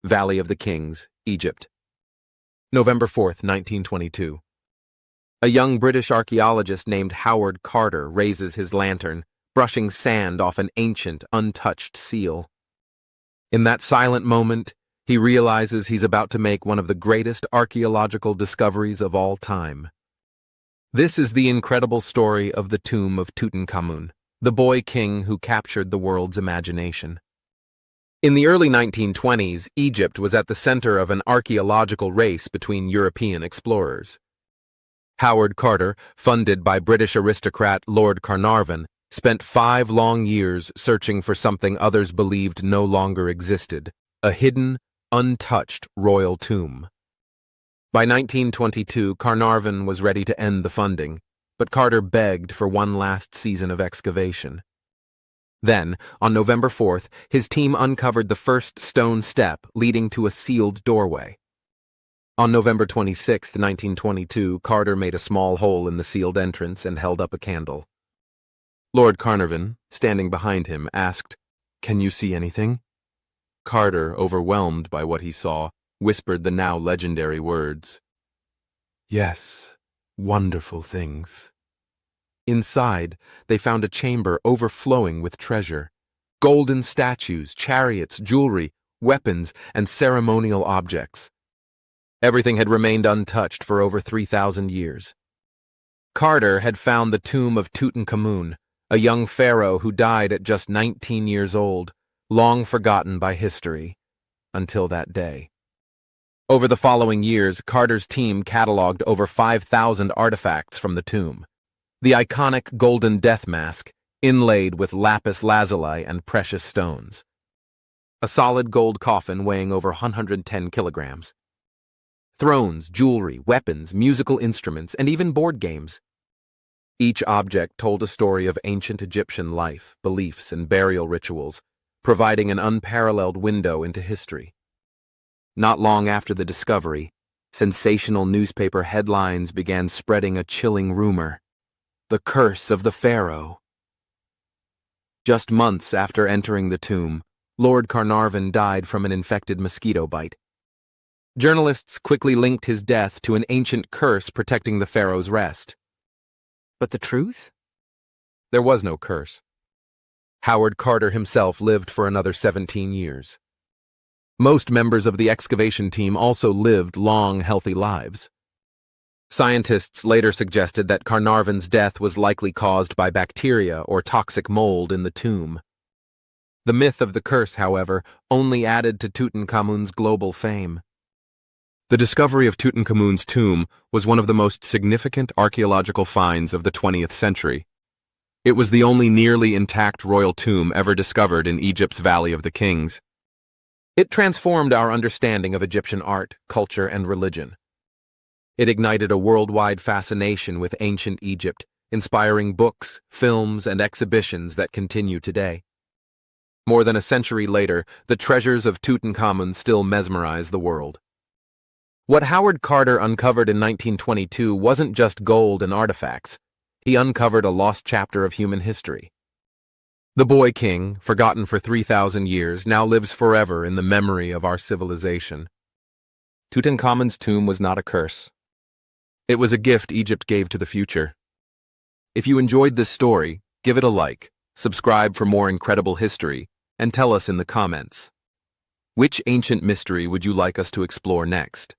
Valley of the Kings, Egypt. November 4th, 1922. A young British archaeologist named Howard Carter raises his lantern, brushing sand off an ancient, untouched seal. In that silent moment, he realizes he's about to make one of the greatest archaeological discoveries of all time. This is the incredible story of the tomb of Tutankhamun, the boy king who captured the world's imagination. In the early 1920s, Egypt was at the center of an archaeological race between European explorers. Howard Carter, funded by British aristocrat Lord Carnarvon, spent 5 long years searching for something others believed no longer existed, a hidden, untouched royal tomb. By 1922, Carnarvon was ready to end the funding, but Carter begged for one last season of excavation. Then, on November 4th, his team uncovered the first stone step leading to a sealed doorway. On November 26, 1922, Carter made a small hole in the sealed entrance and held up a candle. Lord Carnarvon, standing behind him, asked, "Can you see anything?" Carter, overwhelmed by what he saw, whispered the now legendary words, "Yes, wonderful things." Inside, they found a chamber overflowing with treasure. Golden statues, chariots, jewelry, weapons, and ceremonial objects. Everything had remained untouched for over 3,000 years. Carter had found the tomb of Tutankhamun, a young pharaoh who died at just 19 years old, long forgotten by history, until that day. Over the following years, Carter's team cataloged over 5,000 artifacts from the tomb. The iconic golden death mask, inlaid with lapis lazuli and precious stones. A solid gold coffin weighing over 110 kilograms. Thrones, jewelry, weapons, musical instruments, and even board games. Each object told a story of ancient Egyptian life, beliefs, and burial rituals, providing an unparalleled window into history. Not long after the discovery, sensational newspaper headlines began spreading a chilling rumor: the curse of the pharaoh. Just months after entering the tomb, Lord Carnarvon died from an infected mosquito bite. Journalists quickly linked his death to an ancient curse protecting the pharaoh's rest. But the truth? There was no curse. Howard Carter himself lived for another 17 years. Most members of the excavation team also lived long, healthy lives. Scientists later suggested that Carnarvon's death was likely caused by bacteria or toxic mold in the tomb. The myth of the curse, however, only added to Tutankhamun's global fame. The discovery of Tutankhamun's tomb was one of the most significant archaeological finds of the 20th century. It was the only nearly intact royal tomb ever discovered in Egypt's Valley of the Kings. It transformed our understanding of Egyptian art, culture, and religion. It ignited a worldwide fascination with ancient Egypt, inspiring books, films, and exhibitions that continue today. More than a century later, the treasures of Tutankhamun still mesmerize the world. What Howard Carter uncovered in 1922 wasn't just gold and artifacts. He uncovered a lost chapter of human history. The boy king, forgotten for 3,000 years, now lives forever in the memory of our civilization. Tutankhamun's tomb was not a curse. It was a gift Egypt gave to the future. If you enjoyed this story, give it a like, subscribe for more incredible history, and tell us in the comments. Which ancient mystery would you like us to explore next?